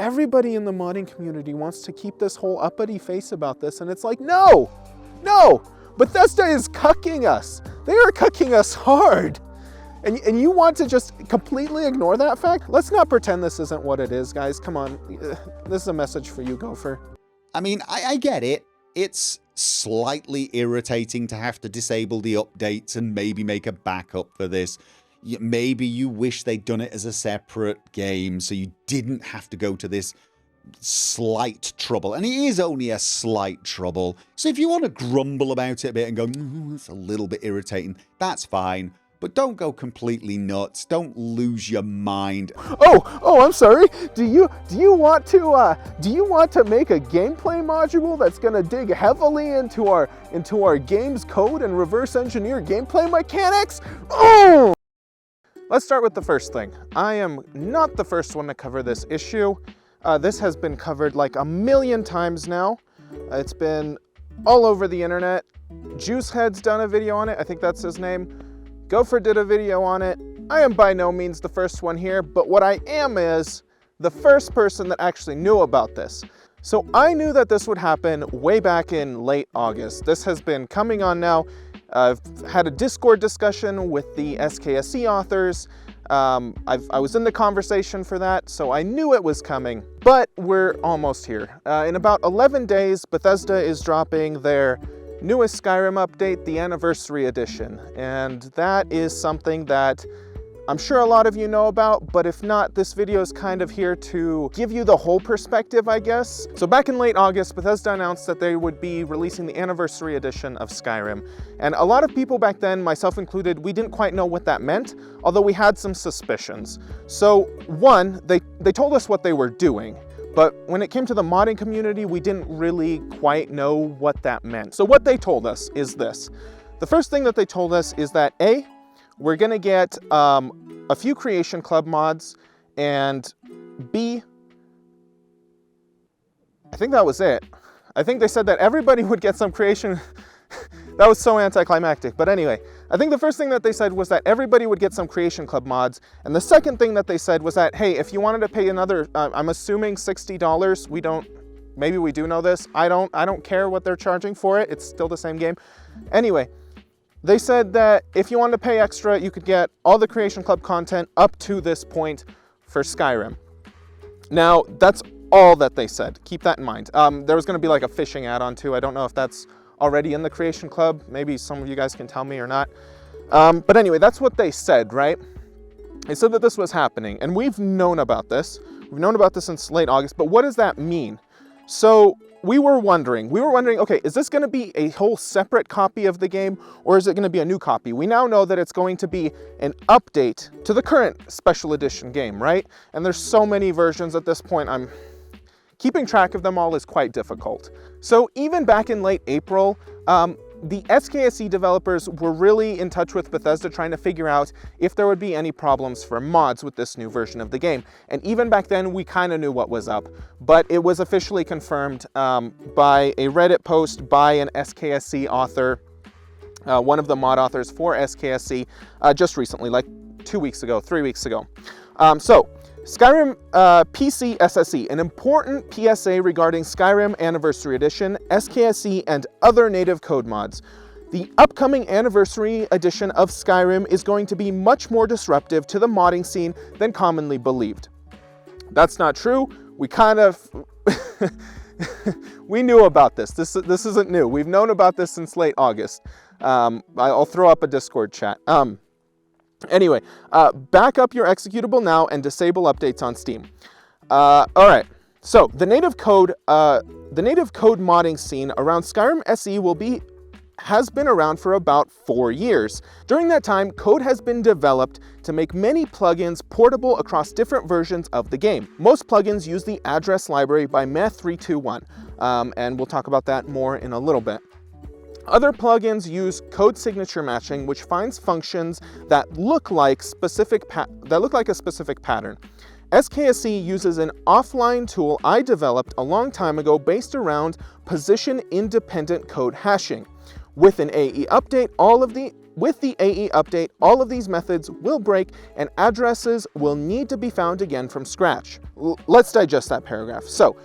everybody in the modding community wants to keep this whole uppity face about this, and it's like, no, Bethesda is cucking us. They are cucking us hard. And you want to just completely ignore that fact? Let's not pretend this isn't what it is, guys. Come on, this is a message for you, Gopher. I mean, I get it. It's slightly irritating to have to disable the updates and maybe make a backup for this. Maybe you wish they'd done it as a separate game so you didn't have to go to this slight trouble. And it is only a slight trouble. So if you want to grumble about it a bit and go, it's a little bit irritating, that's fine. But don't go completely nuts. Don't lose your mind. Oh, I'm sorry. Do you want to make a gameplay module that's going to dig heavily into our game's code and reverse engineer gameplay mechanics? Oh! Let's start with the first thing. I am not the first one to cover this issue. This has been covered like a million times now. It's been all over the internet. Juicehead's done a video on it. I think that's his name. Gopher did a video on it. I am by no means the first one here, but what I am is the first person that actually knew about this. So I knew that this would happen way back in late August. This has been coming on now. I've had a Discord discussion with the SKSE authors. I was in the conversation for that, so I knew it was coming, but we're almost here. In about 11 days, Bethesda is dropping their newest Skyrim update, the Anniversary Edition, and that is something that I'm sure a lot of you know about, but if not, this video is kind of here to give you the whole perspective, I guess. So back in late August, Bethesda announced that they would be releasing the Anniversary Edition of Skyrim, and a lot of people back then, myself included, we didn't quite know what that meant, although we had some suspicions. So one, they told us what they were doing, but when it came to the modding community, we didn't really quite know what that meant. So what they told us is this. The first thing that they told us is that A, we're gonna get a few Creation Club mods, and B, I think that was it. I think they said that everybody would get some Creation. That was so anticlimactic, but anyway, I think the first thing that they said was that everybody would get some Creation Club mods, and the second thing that they said was that, hey, if you wanted to pay another, I'm assuming $60, maybe we do know this, I don't care what they're charging for it, it's still the same game. Anyway, they said that if you wanted to pay extra, you could get all the Creation Club content up to this point for Skyrim. Now, that's all that they said, keep that in mind. There was gonna be like a fishing add-on too, I don't know if that's already in the Creation Club. Maybe some of you guys can tell me or not. But anyway, that's what they said, right? They said that this was happening, and we've known about this. We've known about this since late August, but what does that mean? So we were wondering, okay, is this gonna be a whole separate copy of the game, or is it gonna be a new copy? We now know that it's going to be an update to the current special edition game, right? And there's so many versions at this point, keeping track of them all is quite difficult. So even back in late April, the SKSE developers were really in touch with Bethesda trying to figure out if there would be any problems for mods with this new version of the game. And even back then, we kind of knew what was up, but it was officially confirmed by a Reddit post by an SKSE author, one of the mod authors for SKSE, just recently, like 2 weeks ago, 3 weeks ago. So Skyrim PC SSE, an important PSA regarding Skyrim Anniversary Edition, SKSE, and other native code mods. The upcoming Anniversary Edition of Skyrim is going to be much more disruptive to the modding scene than commonly believed. That's not true. We kind of, we knew about this. This isn't new. We've known about this since late August. I'll throw up a Discord chat. Anyway, back up your executable now and disable updates on Steam. All right, so the native code modding scene around Skyrim SE has been around for about 4 years. During that time, code has been developed to make many plugins portable across different versions of the game. Most plugins use the address library by Meh321, and we'll talk about that more in a little bit. Other plugins use code signature matching, which finds functions that look like a specific pattern. SKSE uses an offline tool I developed a long time ago based around position-independent code hashing. With an AE update, all of the with the AE update, all of these methods will break and addresses will need to be found again from scratch. Let's digest that paragraph. So,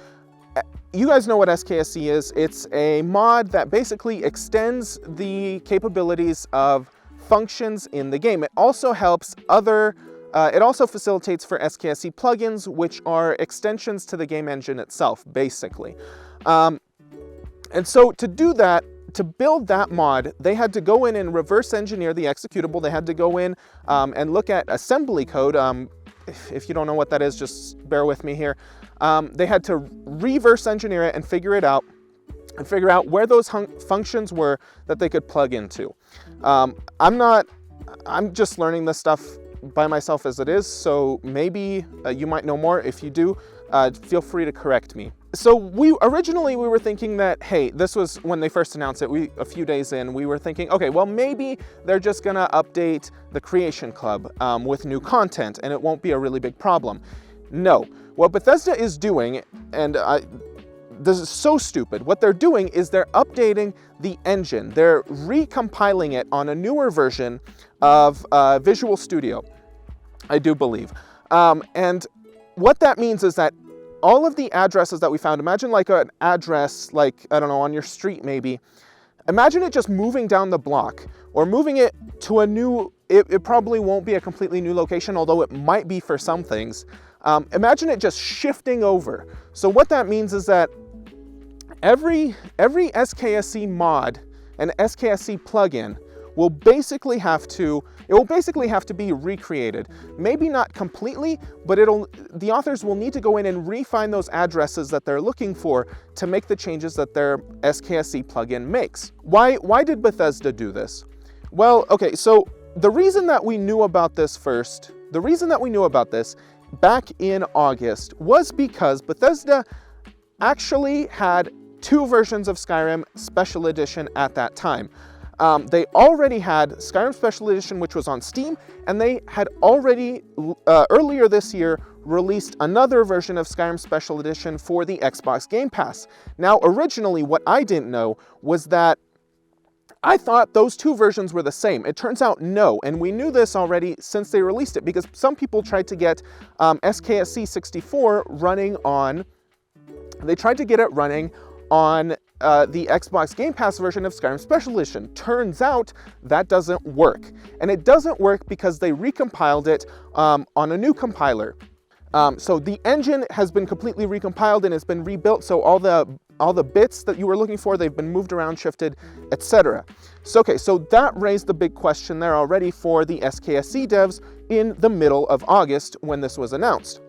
you guys know what SKSE is. It's a mod that basically extends the capabilities of functions in the game. It also helps it also facilitates for SKSE plugins, which are extensions to the game engine itself, basically. And so to do that, to build that mod, they had to go in and reverse engineer the executable. They had to go in and look at assembly code. If you don't know what that is, just bear with me here. They had to reverse engineer it and figure it out, and figure out where those functions were that they could plug into. I'm just learning this stuff by myself as it is, so maybe you might know more. If you do, feel free to correct me. So originally we were thinking that, hey, this was when they first announced it, a few days in, we were thinking, okay, well, maybe they're just gonna update the Creation Club with new content and it won't be a really big problem. No, what Bethesda is doing, and this is so stupid, what they're doing is they're updating the engine. They're recompiling it on a newer version of Visual Studio, I do believe. And what that means is that all of the addresses that we found, imagine like an address, like, I don't know, on your street maybe. Imagine it just moving down the block or moving it to a new, it probably won't be a completely new location, although it might be for some things. Imagine it just shifting over. So what that means is that every SKSE mod and SKSE plugin will basically have to be recreated. Maybe not completely, but the authors will need to go in and refine those addresses that they're looking for to make the changes that their SKSE plugin makes. Why did Bethesda do this? Well, okay, so the reason that we knew about this back in August was because Bethesda actually had 2 versions of Skyrim Special Edition at that time. They already had Skyrim Special Edition, which was on Steam, and they had already, earlier this year, released another version of Skyrim Special Edition for the Xbox Game Pass. Now, originally, what I didn't know was that I thought those 2 versions were the same. It turns out no, and we knew this already since they released it, because some people tried to get SKSE 64 running on, they tried to get it running on the Xbox Game Pass version of Skyrim Special Edition. Turns out that doesn't work. And it doesn't work because they recompiled it on a new compiler. So the engine has been completely recompiled and it's been rebuilt, so all the bits that you were looking for, they've been moved around, shifted, etc. So okay, so that raised the big question there already for the SKSE devs in the middle of August when this was announced.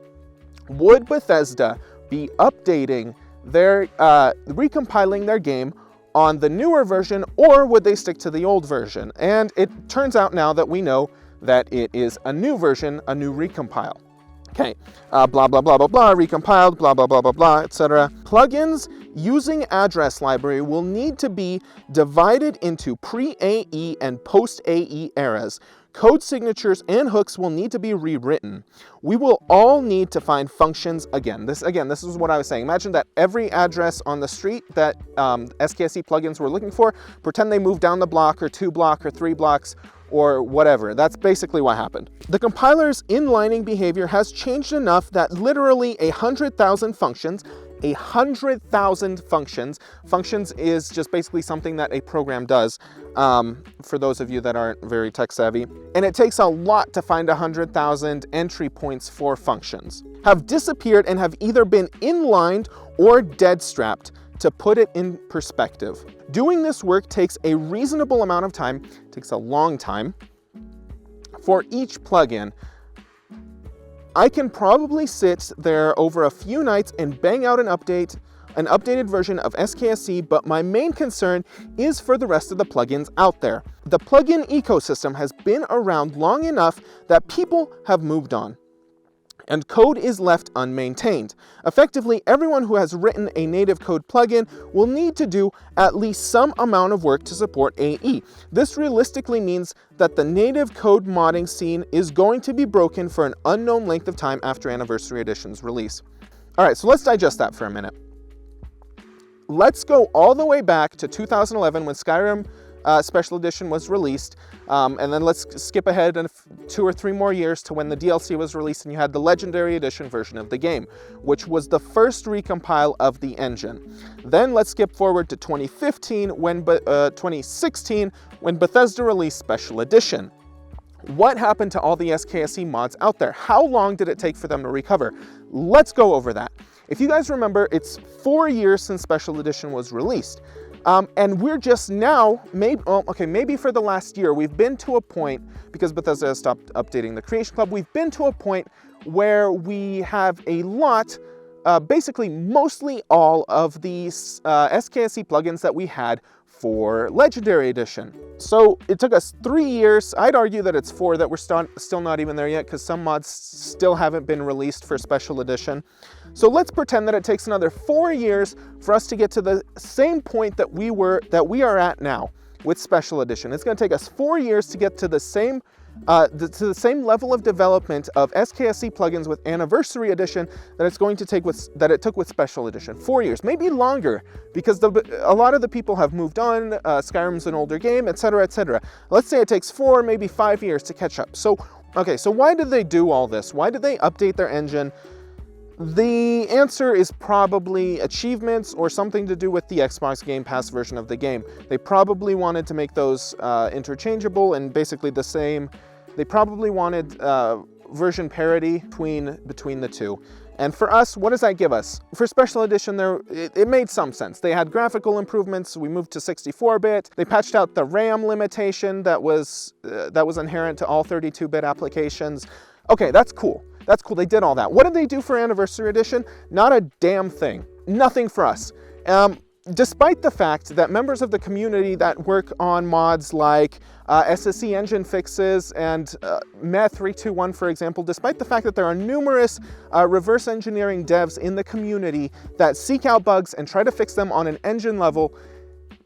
Would Bethesda be updating their recompiling their game on the newer version, or would they stick to the old version? And it turns out now that we know that it is a new version, a new recompile. Okay, blah, blah, blah, blah, blah, recompiled, blah, blah, blah, blah, blah, etc. Plugins using address library will need to be divided into pre-AE and post-AE eras. Code signatures and hooks will need to be rewritten. We will all need to find functions again. This is what I was saying. Imagine that every address on the street that SKSE plugins were looking for, pretend they moved down the block or 2 block or 3 blocks or whatever. That's basically what happened. The compiler's inlining behavior has changed enough that literally 100,000 functions, 100,000 functions. Functions is just basically something that a program does, for those of you that aren't very tech savvy. And it takes a lot to find 100,000 entry points for functions. Have disappeared and have either been inlined or dead strapped. To put it in perspective, doing this work takes a reasonable amount of time, takes a long time, for each plugin. I can probably sit there over a few nights and bang out an updated version of SKSE, but my main concern is for the rest of the plugins out there. The plugin ecosystem has been around long enough that people have moved on, and code is left unmaintained. Effectively, everyone who has written a native code plugin will need to do at least some amount of work to support AE. This realistically means that the native code modding scene is going to be broken for an unknown length of time after Anniversary Edition's release. All right, so let's digest that for a minute. Let's go all the way back to 2011 when Skyrim Special Edition was released. And then let's skip ahead 2 or 3 more years to when the DLC was released and you had the Legendary Edition version of the game, which was the first recompile of the engine. Then let's skip forward to 2016 when Bethesda released Special Edition. What happened to all the SKSE mods out there? How long did it take for them to recover? Let's go over that. If you guys remember, it's 4 years since Special Edition was released. And we're just now, maybe for the last year, we've been to a point, because Bethesda has stopped updating the Creation Club, we've been to a point where we have a lot, basically mostly all of these SKSE plugins that we had for Legendary Edition. So it took us 3 years. I'd argue that it's 4, that we're still not even there yet, because some mods still haven't been released for Special Edition. So let's pretend that it takes another 4 years for us to get to the same point that we are at now with Special Edition. It's going to take us 4 years to get to the same level of development of SKSE plugins with Anniversary Edition that it took with Special Edition. 4 years, maybe longer, because a lot of the people have moved on. Skyrim's an older game, etc., etc. Let's say it takes 4, maybe 5 years to catch up. So why did they do all this? Why did they update their engine? The answer is probably achievements or something to do with the Xbox Game Pass version of the game. They probably wanted to make those interchangeable and basically the same. They probably wanted version parity between the two. And for us, what does that give us? For Special Edition, it made some sense. They had graphical improvements. We moved to 64-bit. They patched out the RAM limitation that was inherent to all 32-bit applications. Okay, that's cool. That's cool, they did all that. What did they do for Anniversary Edition? Not a damn thing. Nothing for us. Despite the fact that members of the community that work on mods like SSE engine fixes and Meh321, for example, despite the fact that there are numerous reverse engineering devs in the community that seek out bugs and try to fix them on an engine level,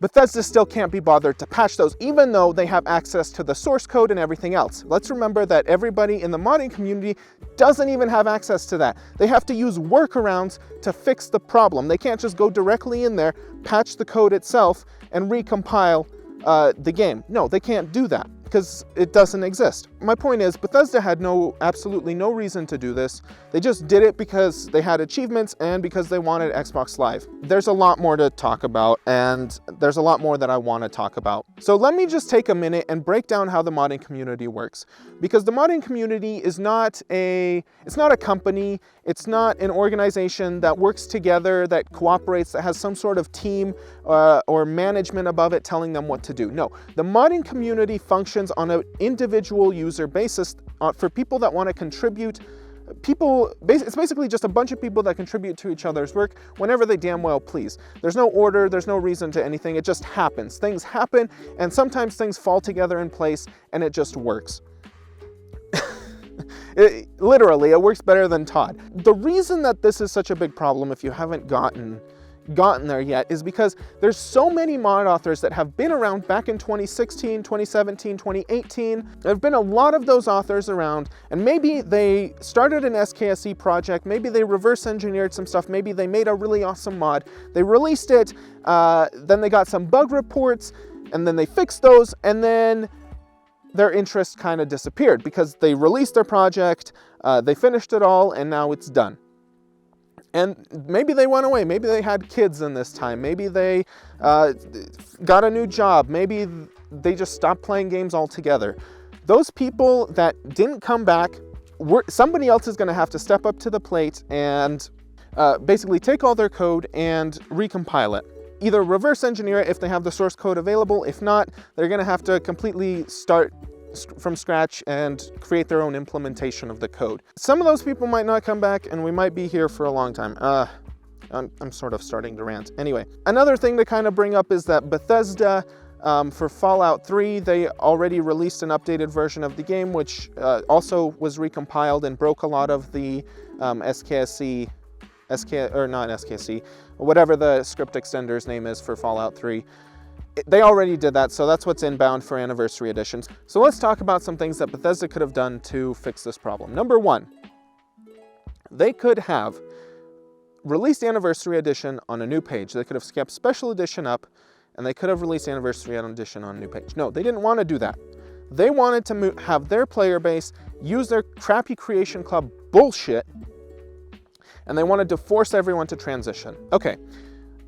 Bethesda still can't be bothered to patch those, even though they have access to the source code and everything else. Let's remember that everybody in the modding community doesn't even have access to that. They have to use workarounds to fix the problem. They can't just go directly in there, patch the code itself, and recompile the game. No, they can't do that because it doesn't exist. My point is, Bethesda had absolutely no reason to do this. They just did it because they had achievements and because they wanted Xbox Live. There's a lot more to talk about, and there's a lot more that I want to talk about. So let me just take a minute and break down how the modding community works. Because the modding community is not a company, it's not an organization that works together, that cooperates, that has some sort of team or management above it telling them what to do. No, the modding community functions on an individual user basis for people that want to contribute. It's basically just a bunch of people that contribute to each other's work whenever they damn well please. There's no order, there's no reason to anything, it just happens. Things happen, and sometimes things fall together in place, and it just works. Literally, it works better than Todd. The reason that this is such a big problem, if you haven't gotten there yet, is because there's so many mod authors that have been around back in 2016, 2017, 2018. There have been a lot of those authors around, and maybe they started an SKSE project, maybe they reverse engineered some stuff, maybe they made a really awesome mod, they released it, then they got some bug reports, and then they fixed those, and then their interest kind of disappeared because they released their project, they finished it all, and now it's done. And maybe they went away, maybe they had kids in this time, maybe they got a new job, maybe they just stopped playing games altogether. Those people that didn't come back, somebody else is going to have to step up to the plate and basically take all their code and recompile it. Either reverse engineer it if they have the source code available. If not, they're going to have to completely start from scratch and create their own implementation of the code. Some of those people might not come back, and we might be here for a long time. I'm sort of starting to rant. Anyway, another thing to kind of bring up is that Bethesda, for Fallout 3, they already released an updated version of the game, which also was recompiled and broke a lot of the whatever the script extender's name is for Fallout 3. They already did that, so that's what's inbound for Anniversary Editions. So let's talk about some things that Bethesda could have done to fix this problem. Number one, they could have released Anniversary Edition on a new page. They could have kept Special Edition up and they could have released Anniversary Edition on a new page. No, they didn't want to do that. They wanted to have their player base use their crappy Creation Club bullshit, and they wanted to force everyone to transition. Okay.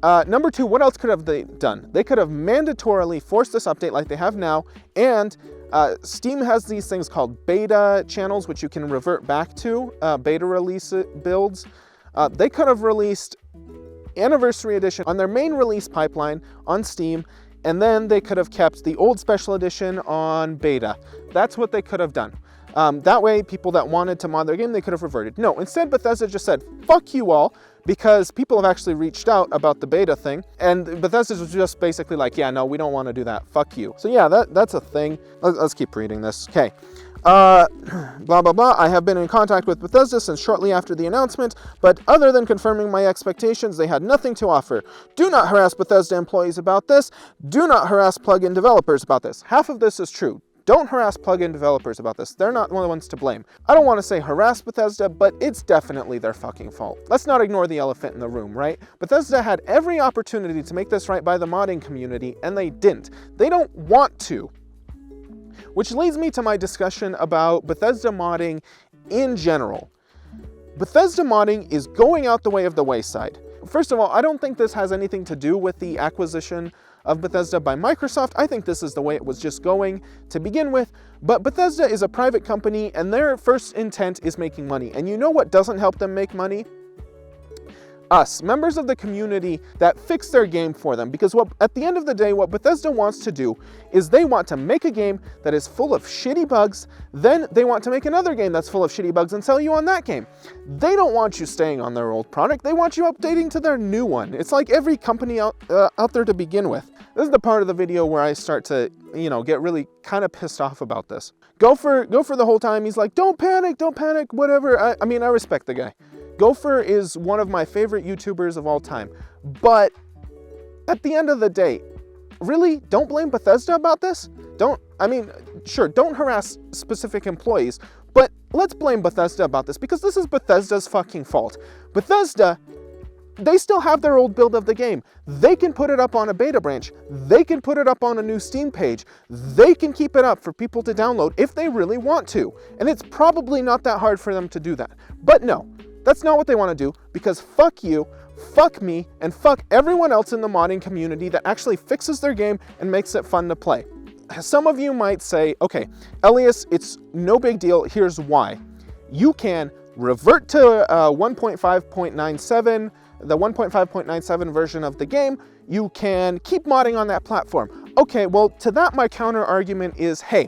Number 2, what else could have they done? They could have mandatorily forced this update like they have now, and Steam has these things called beta channels, which you can revert back to, beta release builds. They could have released Anniversary Edition on their main release pipeline on Steam, and then they could have kept the old Special Edition on beta. That's what they could have done. That way, people that wanted to mod their game, they could have reverted. No, instead Bethesda just said, fuck you all, because people have actually reached out about the beta thing, and Bethesda was just basically like, yeah, no, we don't want to do that, fuck you. So yeah, that's a thing. Let's keep reading this. Okay. Blah, blah, blah. I have been in contact with Bethesda since shortly after the announcement, but other than confirming my expectations, they had nothing to offer. Do not harass Bethesda employees about this. Do not harass plugin developers about this. Half of this is true. Don't harass plugin developers about this. They're not one of the ones to blame. I don't want to say harass Bethesda, but it's definitely their fucking fault. Let's not ignore the elephant in the room, right? Bethesda had every opportunity to make this right by the modding community, and they didn't. They don't want to. Which leads me to my discussion about Bethesda modding in general. Bethesda modding is going out the way of the wayside. First of all, I don't think this has anything to do with the acquisition of Bethesda by Microsoft. I think this is the way it was just going to begin with. But Bethesda is a private company, and their first intent is making money. And you know what doesn't help them make money? Us, members of the community that fix their game for them. Because at the end of the day, what Bethesda wants to do is they want to make a game that is full of shitty bugs, then they want to make another game that's full of shitty bugs and sell you on that game. They don't want you staying on their old product, they want you updating to their new one. It's like every company out there to begin with. This is the part of the video where I start to, get really kind of pissed off about this. Gopher the whole time, he's like, don't panic, whatever. I mean, I respect the guy. Gopher is one of my favorite YouTubers of all time, but at the end of the day, really, don't blame Bethesda about this? Sure, don't harass specific employees, but let's blame Bethesda about this because this is Bethesda's fucking fault. Bethesda, they still have their old build of the game. They can put it up on a beta branch. They can put it up on a new Steam page. They can keep it up for people to download if they really want to. And it's probably not that hard for them to do that. But no. That's not what they want to do, because fuck you, fuck me, and fuck everyone else in the modding community that actually fixes their game and makes it fun to play. Some of you might say, okay, Elias, it's no big deal, here's why. You can revert to 1.5.97, the 1.5.97 version of the game. You can keep modding on that platform. Okay, well, to that my counter argument is, hey,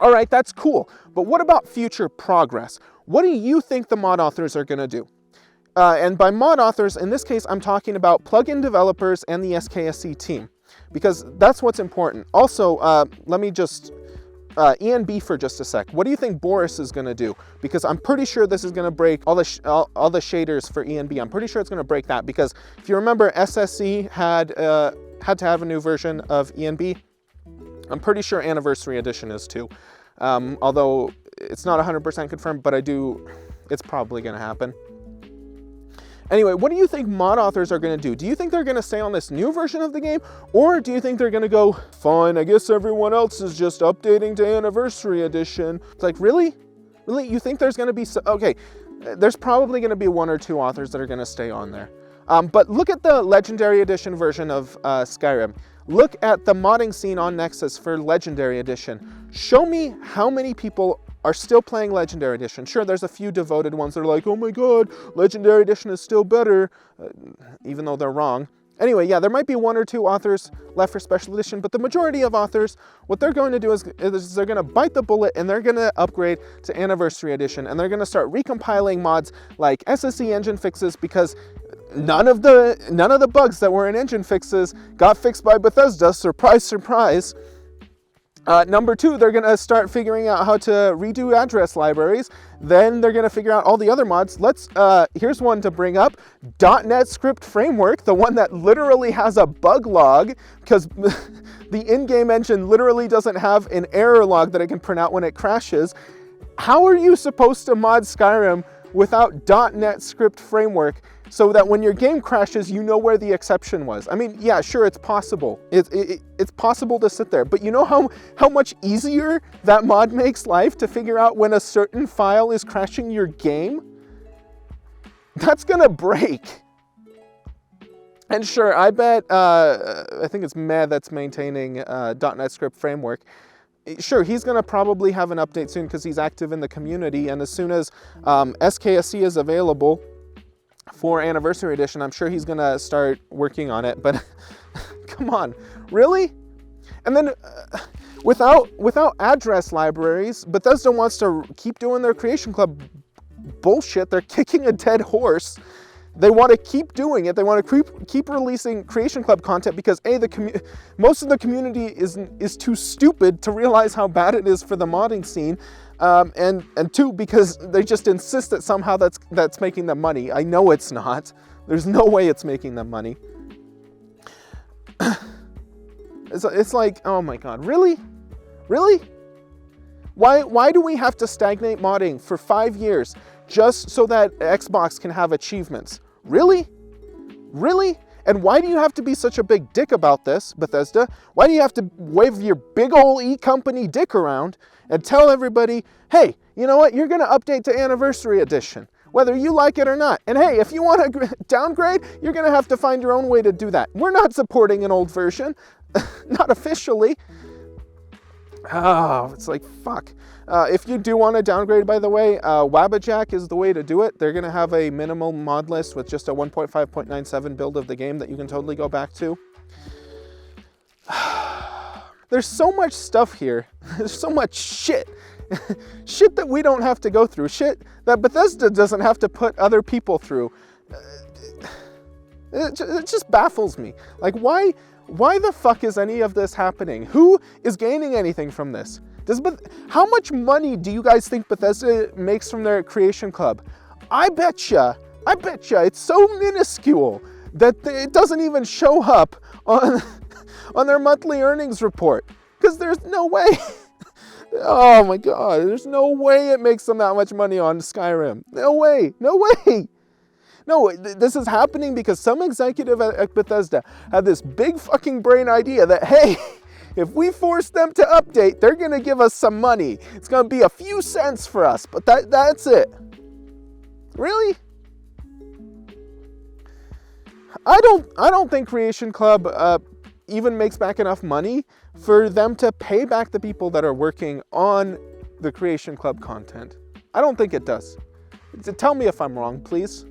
all right, that's cool, but what about future progress? What do you think the mod authors are going to do? And by mod authors, in this case, I'm talking about plugin developers and the SKSC team, because that's what's important. Also, let me just, ENB for just a sec. What do you think Boris is going to do? Because I'm pretty sure this is going to break all the shaders for ENB. I'm pretty sure it's going to break that, because if you remember, SSE had to have a new version of ENB. I'm pretty sure Anniversary Edition is too. Although it's not 100% confirmed, but it's probably going to happen. Anyway, what do you think mod authors are going to do? Do you think they're going to stay on this new version of the game? Or do you think they're going to go, fine, I guess everyone else is just updating to Anniversary Edition? It's like, really? Really? You think there's going to be... Okay, there's probably going to be 1 or 2 authors that are going to stay on there. But look at the Legendary Edition version of Skyrim. Look at the modding scene on Nexus for Legendary Edition. Show me how many people are still playing Legendary Edition. Sure, there's a few devoted ones that are like, oh my god, Legendary Edition is still better, even though they're wrong. Anyway, yeah, there might be 1 or 2 authors left for Special Edition, but the majority of authors, what they're going to do is they're going to bite the bullet and they're going to upgrade to Anniversary Edition, and they're going to start recompiling mods like SSE engine fixes, because none of the bugs that were in engine fixes got fixed by Bethesda. Surprise, surprise. Number 2, they're going to start figuring out how to redo address libraries. Then they're going to figure out all the other mods. Here's one to bring up. .NET Script Framework, the one that literally has a bug log, because the in-game engine literally doesn't have an error log that it can print out when it crashes. How are you supposed to mod Skyrim without .NET Script Framework? so that when your game crashes, you know where the exception was. I mean, yeah, sure, it's possible. It's possible to sit there, but you know how much easier that mod makes life to figure out when a certain file is crashing your game? That's gonna break. And sure, I bet, I think it's Meh that's maintaining .NET Script Framework. Sure, he's going to probably have an update soon because he's active in the community, and as soon as SKSC is available for Anniversary Edition, I'm sure he's going to start working on it, but come on, really? And then without address libraries, Bethesda wants to keep doing their Creation Club bullshit. They're kicking a dead horse. They want to keep doing it. They want to keep releasing Creation Club content because A, most of the community is too stupid to realize how bad it is for the modding scene, and two, because they just insist that somehow that's making them money. I know it's not. There's no way it's making them money. It's like, oh my god, really? Really? Why do we have to stagnate modding for 5 years just so that Xbox can have achievements? Really? Really? And why do you have to be such a big dick about this, Bethesda? Why do you have to wave your big ol' e-company dick around and tell everybody, hey, you know what, you're gonna update to Anniversary Edition, whether you like it or not. And hey, if you want to downgrade, you're gonna have to find your own way to do that. We're not supporting an old version, not officially. Oh, it's like, fuck. If you do want to downgrade, by the way, Wabbajack is the way to do it. They're going to have a minimal mod list with just a 1.5.97 build of the game that you can totally go back to. There's so much stuff here. There's so much shit. Shit that we don't have to go through. Shit that Bethesda doesn't have to put other people through. It just baffles me. Like, why the fuck is any of this happening? Who is gaining anything from this? How much money do you guys think Bethesda makes from their Creation Club? I betcha it's so minuscule that it doesn't even show up on their monthly earnings report. Because there's no way. Oh my god, there's no way it makes them that much money on Skyrim. No way, no way. No, this is happening because some executive at Bethesda had this big fucking brain idea that, hey, if we force them to update, they're going to give us some money. It's going to be a few cents for us, but that's it. Really? I don't think Creation Club even makes back enough money for them to pay back the people that are working on the Creation Club content. I don't think it does. Tell me if I'm wrong, please.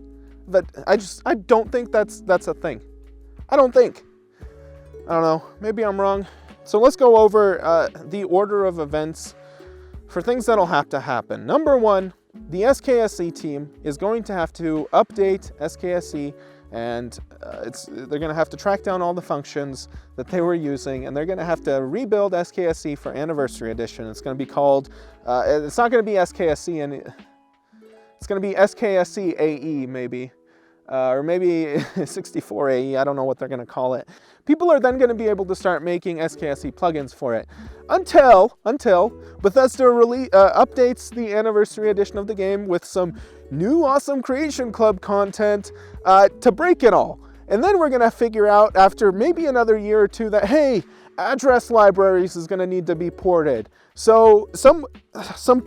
But I don't think that's a thing. I don't know. Maybe I'm wrong. So let's go over the order of events for things that'll have to happen. Number one, the SKSC team is going to have to update SKSC, and they're going to have to track down all the functions that they were using, and they're going to have to rebuild SKSC for Anniversary Edition. It's going to be called, it's not going to be SKSC, and it's going to be SKSC AE maybe. Or maybe 64 AE, I don't know what they're going to call it. People are then going to be able to start making SKSC plugins for it. Until Bethesda updates the Anniversary Edition of the game with some new awesome Creation Club content to break it all. And then we're going to figure out after maybe another year or two that, hey, address libraries is going to need to be ported. So some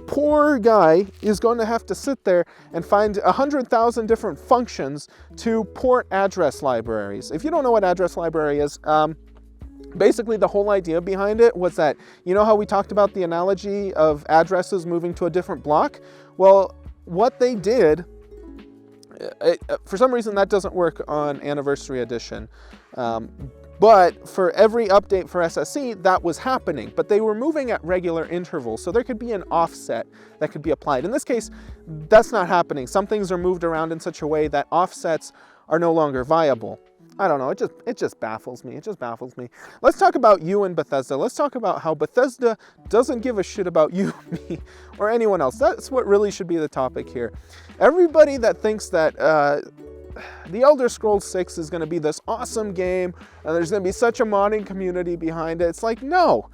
poor guy is going to have to sit there and find 100,000 different functions to port address libraries. If you don't know what address library is, basically the whole idea behind it was that, you know how we talked about the analogy of addresses moving to a different block? Well, what they did, for some reason that doesn't work on Anniversary Edition. But for every update for SSC, that was happening. But they were moving at regular intervals, so there could be an offset that could be applied. In this case, that's not happening. Some things are moved around in such a way that offsets are no longer viable. I don't know, it just baffles me. It just baffles me. Let's talk about you and Bethesda. Let's talk about how Bethesda doesn't give a shit about you, me, or anyone else. That's what really should be the topic here. Everybody that thinks that The Elder Scrolls 6 is going to be this awesome game, and there's going to be such a modding community behind it. It's like, no.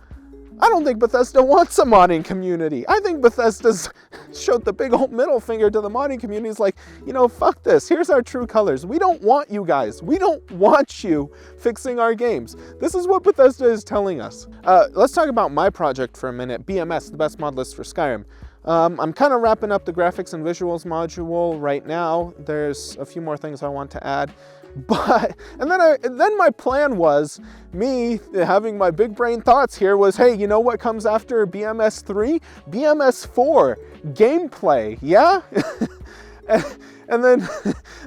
I don't think Bethesda wants a modding community. I think Bethesda's showed the big old middle finger to the modding community. It's like, you know, fuck this. Here's our true colors. We don't want you guys. We don't want you fixing our games. This is what Bethesda is telling us. Let's talk about my project for a minute. BMS, the best mod list for Skyrim. I'm kind of wrapping up the graphics and visuals module right now. There's a few more things I want to add. But, and then my plan was, me having my big brain thoughts here was, hey, you know what comes after BMS 3? BMS 4, gameplay, yeah? and then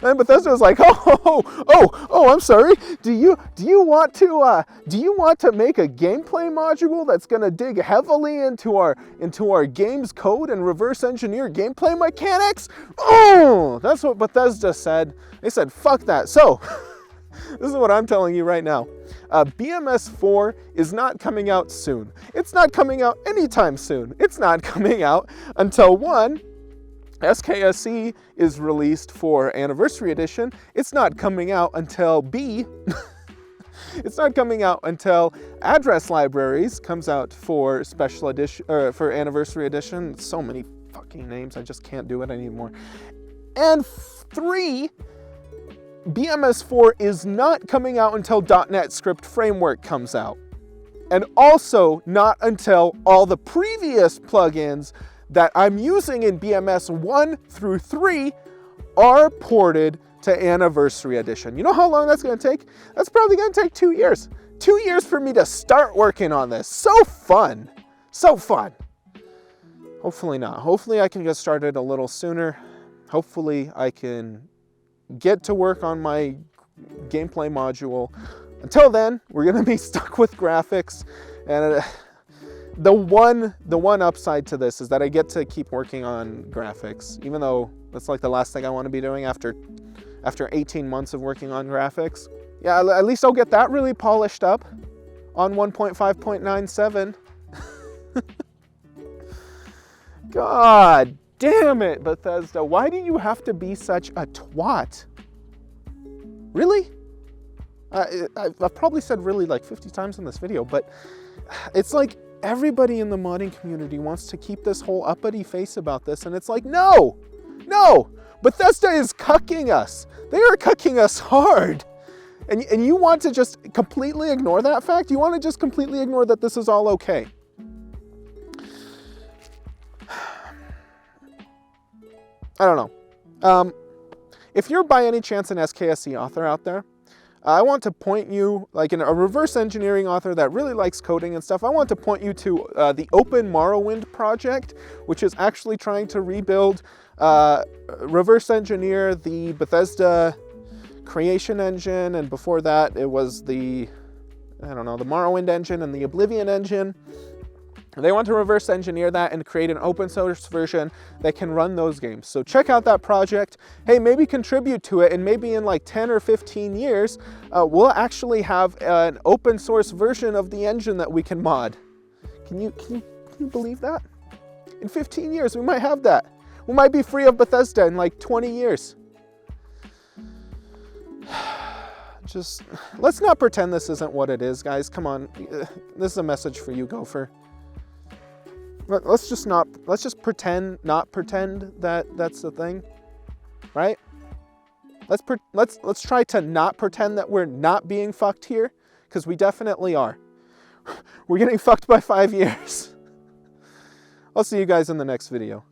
Bethesda was like, oh, I'm sorry. Do you want to make a gameplay module that's gonna dig heavily into our game's code and reverse engineer gameplay mechanics? Oh, that's what Bethesda said. They said, fuck that. So, this is what I'm telling you right now. BMS 4 is not coming out soon. It's not coming out anytime soon. It's not coming out until, one, SKSE is released for Anniversary Edition. It's not coming out until B. It's not coming out until Address Libraries comes out for Special Edition, or for Anniversary Edition. So many fucking names, I just can't do it anymore. And 3, BMS 4 is not coming out until .NET Script Framework comes out. And also not until all the previous plugins that I'm using in BMS 1 through 3 are ported to Anniversary Edition. You know how long that's going to take? That's probably going to take 2 years. 2 years for me to start working on this. So fun. So fun. Hopefully not. Hopefully I can get started a little sooner. Hopefully I can get to work on my gameplay module. Until then, we're going to be stuck with graphics. And the one upside to this is that I get to keep working on graphics, even though that's like the last thing I want to be doing after 18 months of working on graphics. Yeah, at least I'll get that really polished up on 1.5.97. God damn it, Bethesda. Why do you have to be such a twat? Really? I've probably said really like 50 times in this video, but it's like everybody in the modding community wants to keep this whole uppity face about this, and it's like, no! Bethesda is cucking us. They are cucking us hard. And you want to just completely ignore that fact? You want to just completely ignore that this is all okay? I don't know. If you're by any chance an SKSE author out there, I want to point you, like a reverse engineering author that really likes coding and stuff, I want to point you to the OpenMW project, which is actually trying to rebuild, reverse engineer the Bethesda creation engine, and before that it was the, the Morrowind engine and the Oblivion engine. They want to reverse engineer that and create an open source version that can run those games. So check out that project. Hey, maybe contribute to it, and maybe in like 10 or 15 years, we'll actually have an open source version of the engine that we can mod. Can you believe that? In 15 years, we might have that. We might be free of Bethesda in like 20 years. Just, let's not pretend this isn't what it is, guys. Come on. This is a message for you, Gopher. Let's just pretend, not pretend that that's the thing, right? Let's try to not pretend that we're not being fucked here, because we definitely are. We're getting fucked by 5 years. I'll see you guys in the next video.